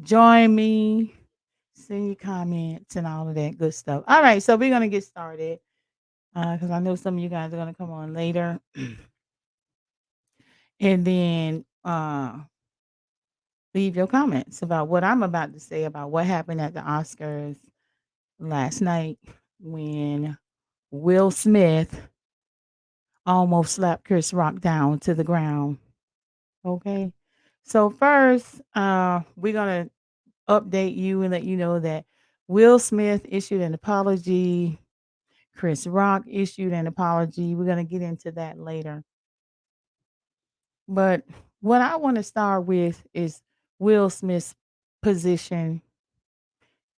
Join me, send your comments and all of that good stuff. All right, so we're gonna get started because I know some of you guys are gonna come on later, and then leave your comments about what I'm about to say about what happened at the Oscars last night when Will Smith almost slapped Chris Rock down to the ground. Okay. So first, we're gonna update you and let you know that Will Smith issued an apology. Chris Rock issued an apology. We're gonna get into that later. But what I want to start with is Will Smith's position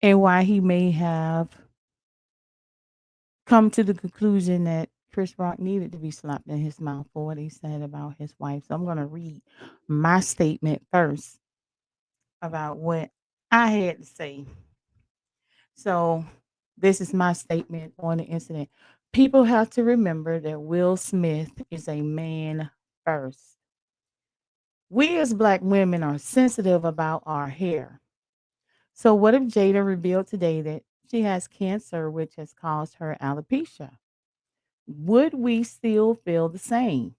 and why he may have come to the conclusion that Chris Rock needed to be slapped in his mouth for what he said about his wife. So I'm going to read my statement first about what I had to say. So this is my statement on the incident. People have to remember that Will Smith is a man first. We as black women are sensitive about our hair. So what if Jada revealed today that she has cancer, which has caused her alopecia? Would we still feel the same?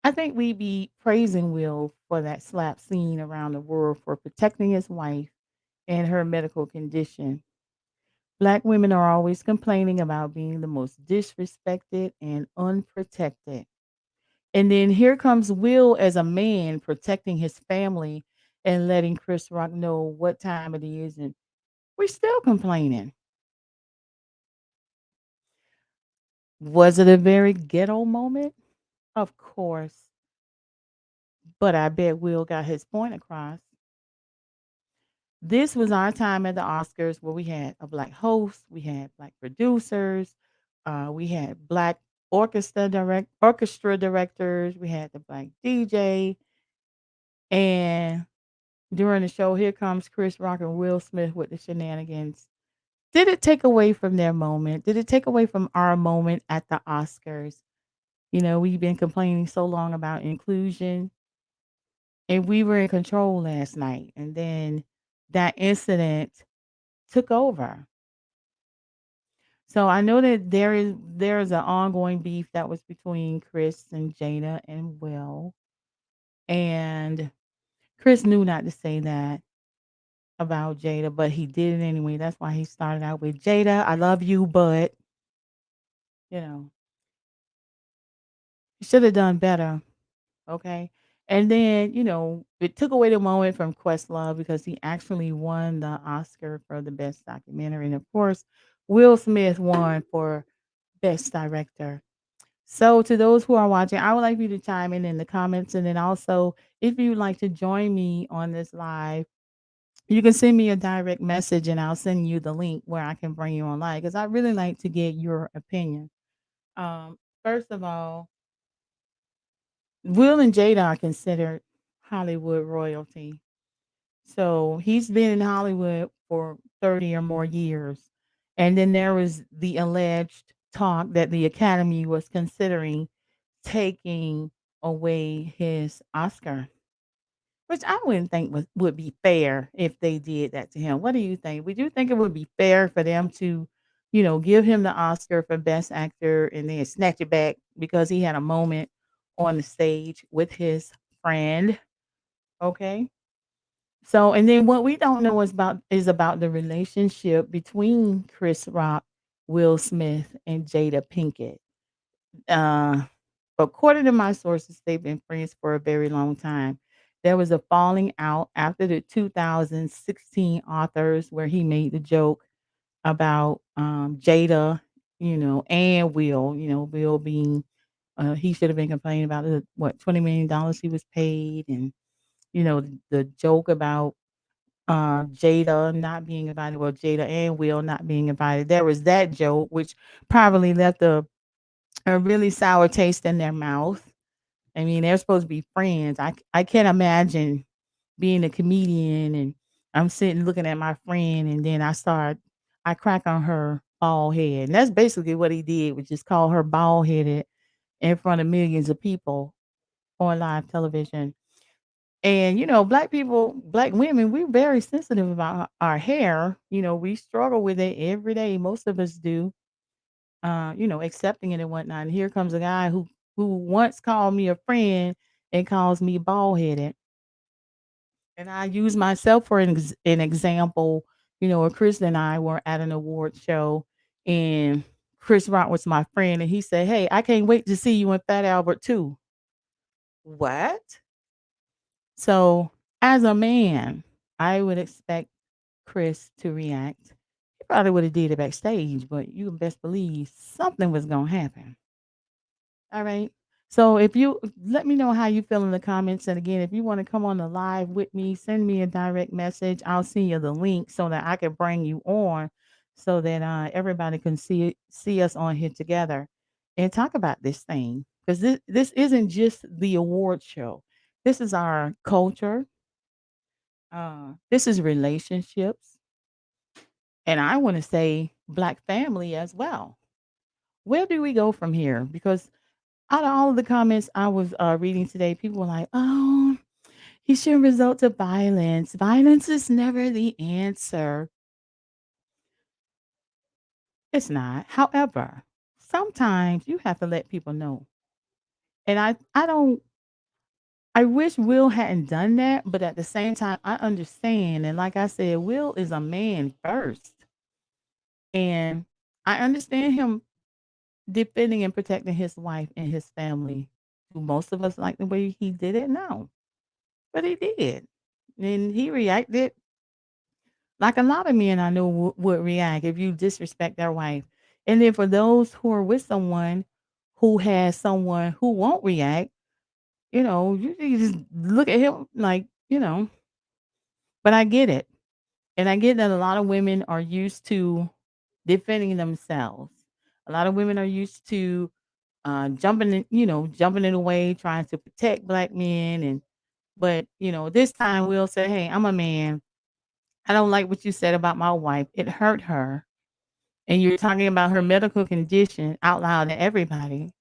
I think we'd be praising Will for that slap seen around the world for protecting his wife and her medical condition. Black women are always complaining about being the most disrespected and unprotected. And then here comes Will as a man protecting his family and letting Chris Rock know what time it is. And we're still complaining. Was it a very ghetto moment? Of course. But I bet Will got his point across. This was our time at the Oscars where we had a black host, we had black producers, we had black orchestra directors, we had the black DJ, and during the show, here comes Chris Rock and Will Smith with the shenanigans. Did it take away from their moment? Did it take away from our moment at the Oscars? You know, we've been complaining so long about inclusion, and we were in control last night, and then that incident took over. So I know that there is an ongoing beef that was between Chris and Jada and Will, and Chris knew not to say that about Jada, but he did it anyway. That's why he started out with Jada, I love you, but you know, you should have done better. Okay. And then, it took away the moment from Questlove because he actually won the Oscar for the best documentary. And of course, Will Smith won for best director. So, to those who are watching, I would like you to chime in the comments. And then also, if you'd like to join me on this live, you can send me a direct message and I'll send you the link where I can bring you on live because I really like to get your opinion. First of all, Will and Jada are considered Hollywood royalty. So he's been in Hollywood for 30 or more years. And then there was the alleged talk that the Academy was considering taking away his Oscar, which I wouldn't think would be fair if they did that to him. What do you think? Would you think it would be fair for them to, give him the Oscar for Best Actor and then snatch it back because he had a moment on the stage with his friend? Okay. So, and then what we don't know is about the relationship between Chris Rock, Will Smith, and Jada Pinkett. Uh, According to my sources, they've been friends for a very long time. There was a falling out after the 2016 authors where he made the joke about Jada, and Will, Will being he should have been complaining about the what $20 million he was paid, and the joke about Jada not being invited, well, Jada and Will not being invited. There was that joke, which probably left a really sour taste in their mouth. I mean, they're supposed to be friends. I can't imagine being a comedian and I'm sitting looking at my friend and then I crack on her bald head. And that's basically what he did, was just call her bald headed in front of millions of people on live television. And black people, black women, we're very sensitive about our hair. We struggle with it every day. Most of us do. Accepting it and whatnot. And here comes a guy who once called me a friend and calls me bald headed. And I use myself for an example. Chris and I were at an award show, and Chris Rock was my friend, and he said, "Hey, I can't wait to see you in Fat Albert too." What? So, as a man, I would expect Chris to react. He probably would have did it backstage, but you can best believe something was gonna happen. All right. So if you let me know how you feel in the comments, and again, if you want to come on the live with me, send me a direct message. I'll send you the link so that I can bring you on, so that everybody can see us on here together and talk about this thing. Because this isn't just the award show. This is our culture. This is relationships, and I want to say black family as well. Where do we go from here? Because out of all of the comments I was reading today, people were like, "Oh, he should result to violence. Violence is never the answer." It's not. However, sometimes you have to let people know. And I don't. I wish Will hadn't done that, but at the same time, I understand. And like I said, Will is a man first, and I understand him defending and protecting his wife and his family. Do most of us like the way he did it? No, but he did. And he reacted like a lot of men I know would react if you disrespect their wife. And then for those who are with someone who has someone who won't react, you just look at him like, but I get it. And I get that a lot of women are used to defending themselves. A lot of women are used to jumping in the way, trying to protect black men. But this time we'll say, "Hey, I'm a man. I don't like what you said about my wife. It hurt her." And you're talking about her medical condition out loud to everybody,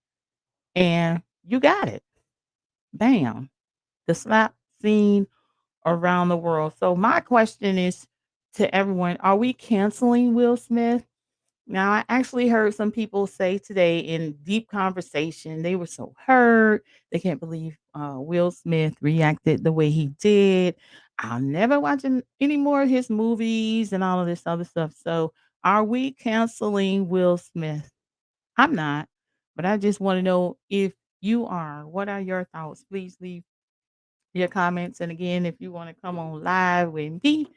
and you got it. Bam. The slap scene around the world. So my question is to everyone, are we canceling Will Smith? Now, I actually heard some people say today in deep conversation, they were so hurt. They can't believe Will Smith reacted the way he did. I'll never watch any more of his movies and all of this other stuff. So, are we canceling Will Smith? I'm not, but I just want to know if you are. What are your thoughts? Please leave your comments. And again, if you want to come on live with me,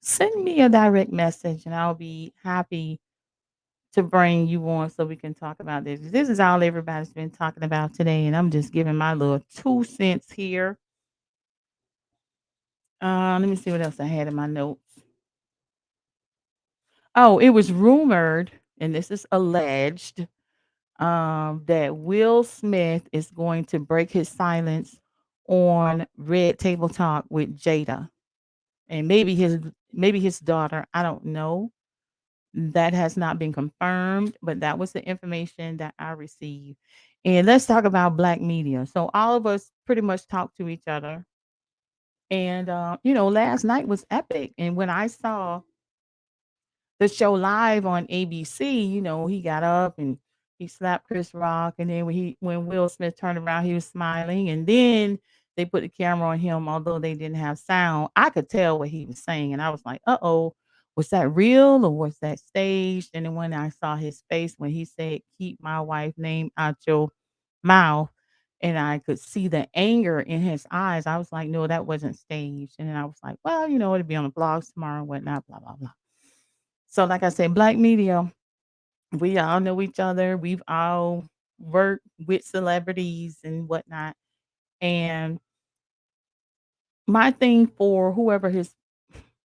send me a direct message and I'll be happy to bring you on so we can talk about this. This is all everybody's been talking about today, and I'm just giving my little 2 cents here. Let me see what else I had in my notes. Oh, it was rumored, and this is alleged, that Will Smith is going to break his silence on Red Table Talk with Jada, and maybe his daughter. I don't know. That has not been confirmed, but that was the information that I received. And let's talk about black media. So all of us pretty much talk to each other. And last night was epic. And when I saw the show live on ABC, he got up and he slapped Chris Rock, and then when Will Smith turned around, he was smiling, and then they put the camera on him, although they didn't have sound. I could tell what he was saying, and I was like, "Uh oh, was that real or was that staged?" And then when I saw his face when he said, "Keep my wife's name out your mouth," and I could see the anger in his eyes, I was like, "No, that wasn't staged." And then I was like, "Well, it'll be on the blogs tomorrow and whatnot, blah blah blah." So, like I said, black media, we all know each other. We've all worked with celebrities and whatnot. And my thing for whoever his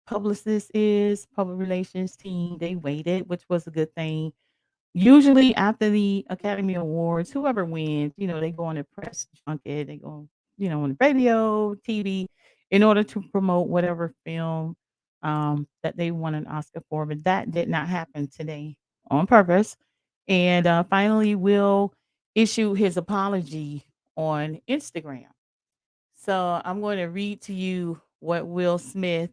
publicist is, public relations team, they waited, which was a good thing. Usually after the Academy Awards, whoever wins, they go on a press junket, they go, on the radio, TV, in order to promote whatever film that they won an Oscar for. But that did not happen today on purpose. And finally, Will issue his apology on Instagram. So I'm going to read to you what Will Smith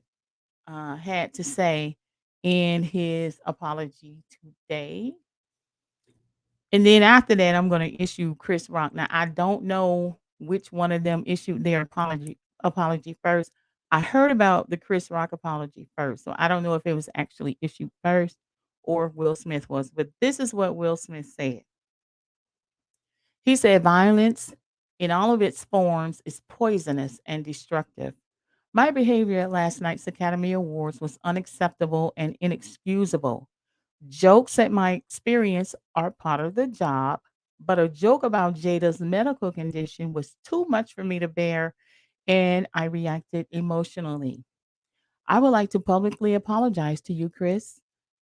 had to say in his apology today. And then after that, I'm going to issue Chris Rock. Now, I don't know which one of them issued their apology first. I heard about the Chris Rock apology first, so I don't know if it was actually issued first or Will Smith was. But this is what Will Smith said. He said, "Violence in all of its forms is poisonous and destructive. My behavior at last night's Academy Awards was unacceptable and inexcusable. Jokes at my experience are part of the job, but a joke about Jada's medical condition was too much for me to bear, and I reacted emotionally. I would like to publicly apologize to you, Chris.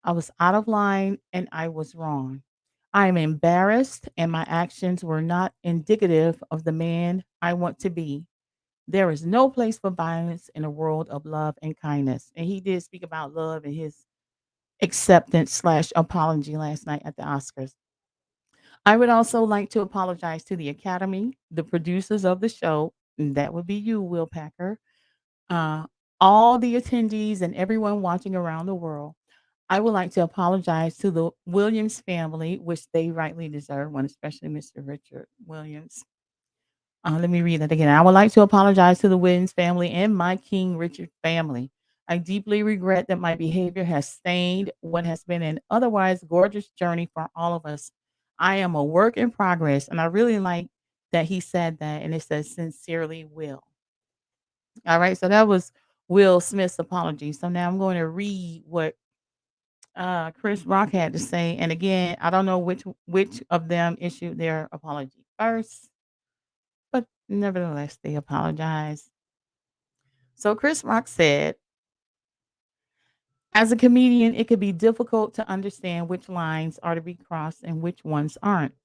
I was out of line and I was wrong. I am embarrassed, and my actions were not indicative of the man I want to be. There is no place for violence in a world of love and kindness." And he did speak about love in his acceptance slash apology last night at the Oscars. "I would also like to apologize to the Academy, the producers of the show, and that would be you, Will Packer, uh, all the attendees, and everyone watching around the world. I would like to apologize to the Williams family, which they rightly deserve, one especially Mr. Richard Williams. Let me read that again. I would like to apologize to the Williams family and my King Richard family. I deeply regret that my behavior has stained what has been an otherwise gorgeous journey for all of us. I am a work in progress." And I really like that he said that. And it says, "Sincerely, Will." All right. So that was Will Smith's apology. So now I'm going to read what Chris Rock had to say. And again, I don't know which of them issued their apology first, but nevertheless, they apologized. So Chris Rock said, "As a comedian, it could be difficult to understand which lines are to be crossed and which ones aren't.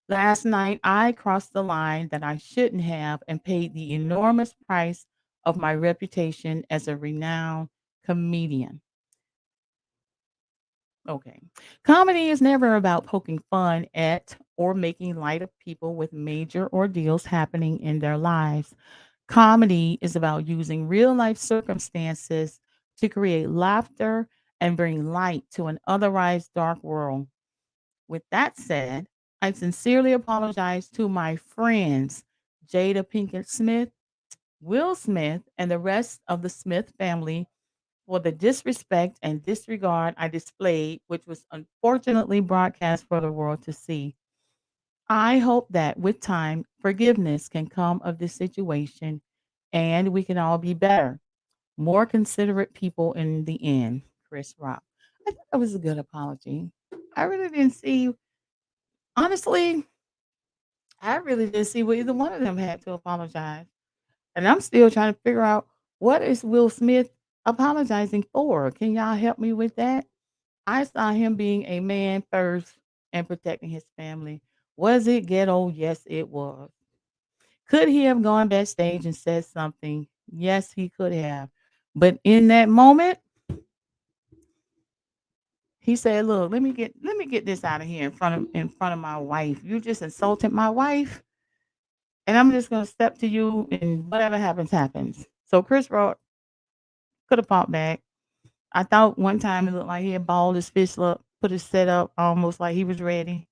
Last night, I crossed the line that I shouldn't have and paid the enormous price of my reputation as a renowned comedian." Okay. "Comedy is never about poking fun at or making light of people with major ordeals happening in their lives. Comedy is about using real life circumstances to create laughter and bring light to an otherwise dark world. With that said, I sincerely apologize to my friends, Jada Pinkett Smith, Will Smith, and the rest of the Smith family for the disrespect and disregard I displayed, which was unfortunately broadcast for the world to see. I hope that with time, forgiveness can come of this situation and we can all be better, more considerate people in the end." Chris Rock. I thought that was a good apology. I really didn't see, honestly, I really didn't see what either one of them had to apologize. And I'm still trying to figure out, what is Will Smith apologizing for? Can y'all help me with that? I saw him being a man first and protecting his family. Was it ghetto? Yes, it was. Could he have gone backstage and said something? Yes, he could have. But in that moment, he said, "Look, let me get this out of here in front of my wife. You just insulted my wife, and I'm just gonna step to you, and whatever happens, happens." So Chris Rock could have fought back. I thought one time it looked like he had balled his fist up, put his set up almost like he was ready.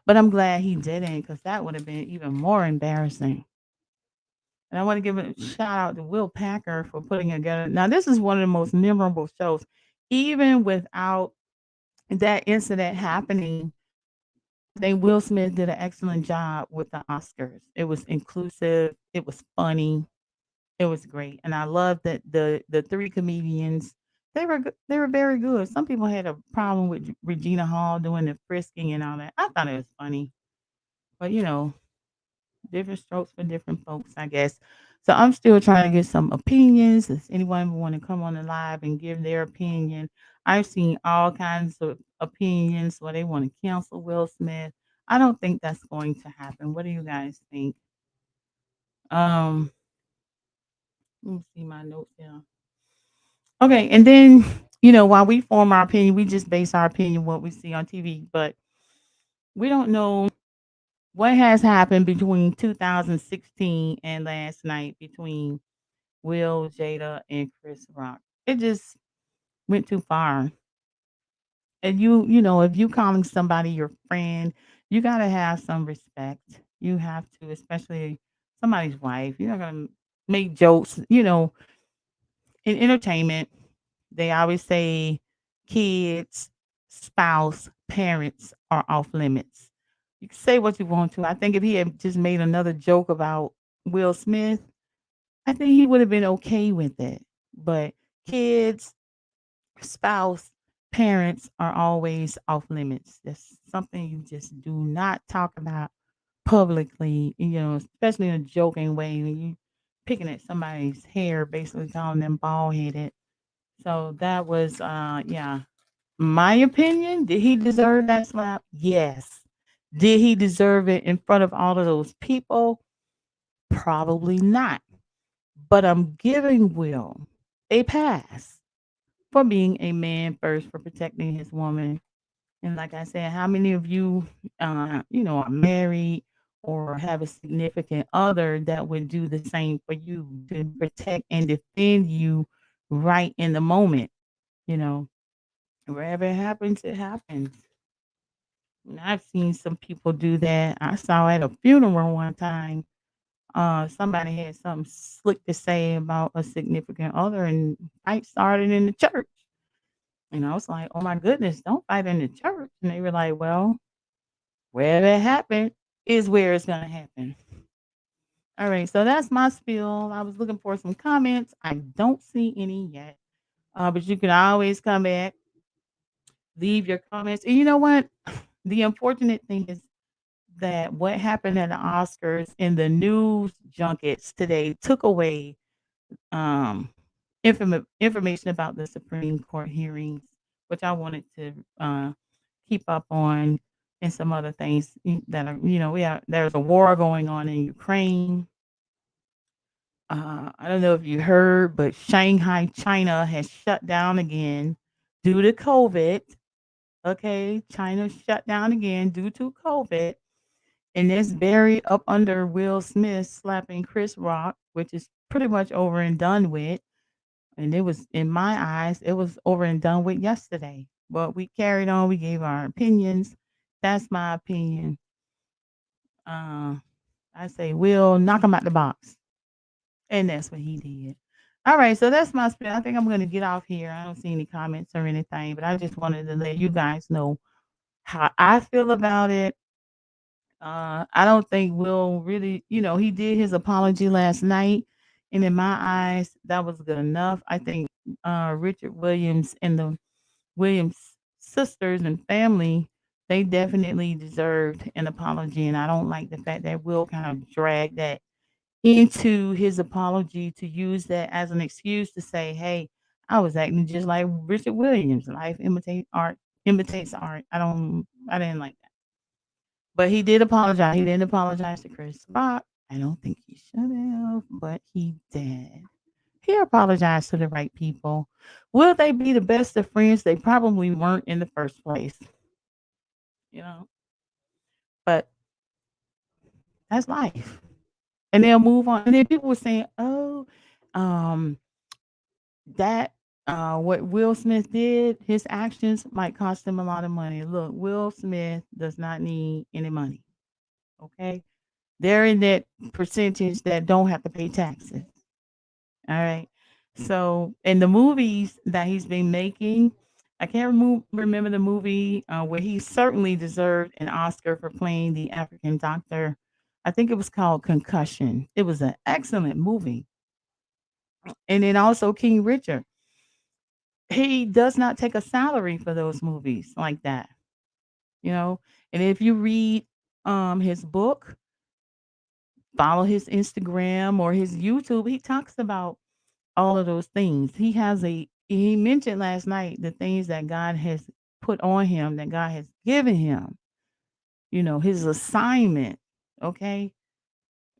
But I'm glad he didn't, because that would have been even more embarrassing. And I want to give a shout out to Will Packer for putting it together. Now, this is one of the most memorable shows. Even without that incident happening, I think Will Smith did an excellent job with the Oscars. It was inclusive, it was funny, it was great. And I love that the three comedians, they were very good. Some people had a problem with Regina Hall doing the frisking and all that. I thought it was funny. But different strokes for different folks, I guess. So I'm still trying to get some opinions. Does anyone want to come on the live and give their opinion? I've seen all kinds of opinions where they want to cancel Will Smith. I don't think that's going to happen. What do you guys think? Um, let me see my notes here. Okay, and then while we form our opinion, we just base our opinion what we see on TV, but we don't know What has happened between 2016 and last night between Will, Jada, and Chris Rock? It just went too far. And if you calling somebody your friend, you gotta have some respect. You have to, especially somebody's wife. You're not gonna make jokes. In entertainment, they always say kids, spouse, parents are off limits. You can say what you want to. I think if he had just made another joke about Will Smith, I think he would have been okay with it. But kids, spouse, parents are always off limits. That's something you just do not talk about publicly, especially in a joking way when you picking at somebody's hair, basically calling them bald headed. So that was yeah. My opinion, did he deserve that slap? Yes. Did he deserve it in front of all of those people? Probably not. But I'm giving Will a pass for being a man first, for protecting his woman. And like I said, how many of you, are married or have a significant other that would do the same for you to protect and defend you right in the moment? You know, wherever it happens, it happens. And I've seen some people do that. I saw at a funeral one time. Somebody had something slick to say about a significant other, and fight started in the church. And I was like, "Oh my goodness, don't fight in the church." And they were like, "Well, wherever it happened is where it's gonna happen." All right, so that's my spiel. I was looking for some comments. I don't see any yet. But you can always come back, leave your comments. And you know what? The unfortunate thing is that what happened at the Oscars and the news junkets today took away um information about the Supreme Court hearings, which I wanted to keep up on, and some other things that are, there's a war going on in Ukraine. I don't know if you heard, but Shanghai, China has shut down again due to COVID. Okay, China shut down again due to COVID. And it's buried up under Will Smith slapping Chris Rock, which is pretty much over and done with. And it was, in my eyes, it was over and done with yesterday. But we carried on. We gave our opinions. That's my opinion. Uh, I say, Will, knock him out the box. And that's what he did. All right, so that's my spin. I think I'm going to get off here. I don't see any comments or anything, but I just wanted to let you guys know how I feel about it. I don't think Will really, he did his apology last night, and in my eyes, that was good enough. I think Richard Williams and the Williams sisters and family, they definitely deserved an apology, and I don't like the fact that Will kind of dragged that into his apology to use that as an excuse to say, "Hey, I was acting just like Richard Williams. Life imitates art." I didn't like that. But he did apologize. He didn't apologize to Chris Rock. I don't think he should have, but he did. He apologized to the right people. Will they be the best of friends? They probably weren't in the first place, you know. But that's life. And they'll move on. And then people were saying, "Oh, um, that what Will Smith did, his actions might cost him a lot of money." Look, Will Smith does not need any money. Okay. They're in that percentage that don't have to pay taxes. All right. So, in the movies that he's been making, I can't remember the movie where he certainly deserved an Oscar for playing the African doctor. I think it was called Concussion. It was an excellent movie. And then also King Richard. He does not take a salary for those movies like that, you know. And if you read his book, follow his Instagram or his YouTube, he talks about all of those things. He mentioned last night the things that God has put on him, that God has given him, his assignment. Okay.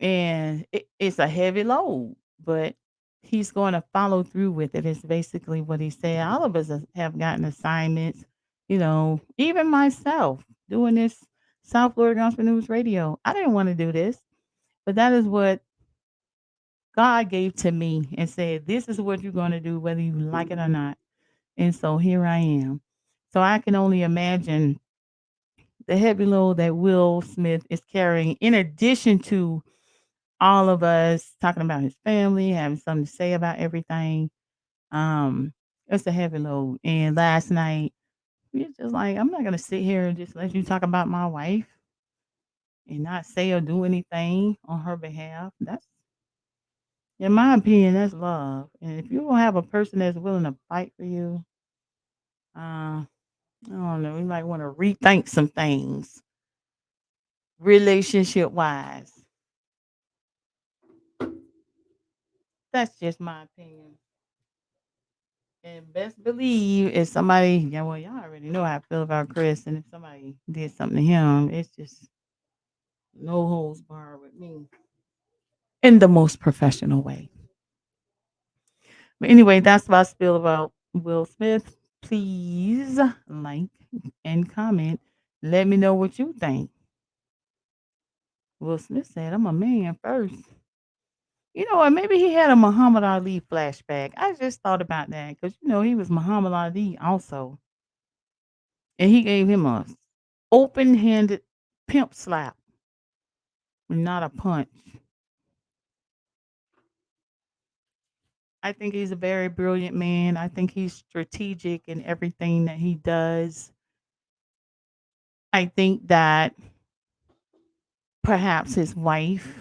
And it's a heavy load, but he's going to follow through with it. It's basically what he said. All of us have gotten assignments, even myself doing this South Florida Gospel News Radio. I didn't want to do this, but that is what God gave to me and said, this is what you're going to do, whether you like it or not. And so here I am. So I can only imagine the heavy load that Will Smith is carrying, in addition to all of us talking about his family, having something to say about everything. Um, it's a heavy load. And last night, we just like, I'm not gonna sit here and just let you talk about my wife and not say or do anything on her behalf. That's, in my opinion, that's love. And if you don't have a person that's willing to fight for you, I don't know, you might want to rethink some things relationship wise. That's just my opinion. And best believe if somebody, yeah, well, y'all already know how I feel about Chris, and if somebody did something to him, it's just no holds barred with me in the most professional way. But anyway, that's what I feel about Will Smith. Please like and comment. Let me know what you think. Will Smith said, I'm a man first. You know what? Maybe he had a Muhammad Ali flashback. I just thought about that because, he was Muhammad Ali also. And he gave him a open handed pimp slap, not a punch. I think he's a very brilliant man. I think he's strategic in everything that he does. I think that perhaps his wife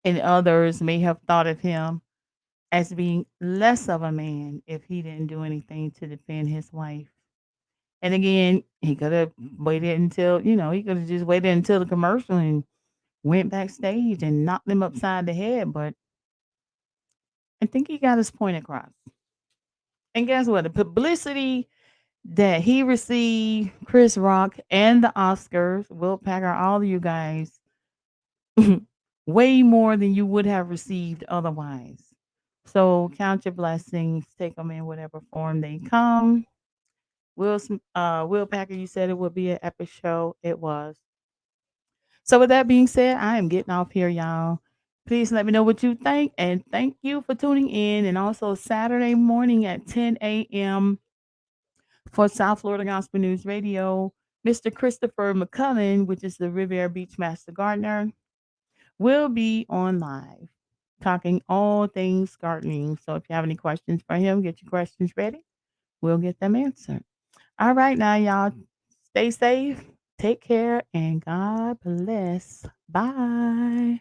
and others may have thought of him as being less of a man if he didn't do anything to defend his wife. And again, he could have waited until, he could have just waited until the commercial and went backstage and knocked him upside the head. But I think he got his point across. And guess what? The publicity that he received, Chris Rock and the Oscars, Will Packer, all of you guys, way more than you would have received otherwise. So count your blessings, take them in whatever form they come. Will Packer, you said it would be an epic show. It was. So with that being said, I am getting off here, y'all. Please let me know what you think, and thank you for tuning in. And also Saturday morning at 10 a.m. for South Florida Gospel News Radio, Mr. Christopher McCullen, which is the Riviera Beach Master Gardener, will be on live talking all things gardening. So if you have any questions for him, get your questions ready. We'll get them answered. All right, now, y'all, stay safe, take care, and God bless. Bye.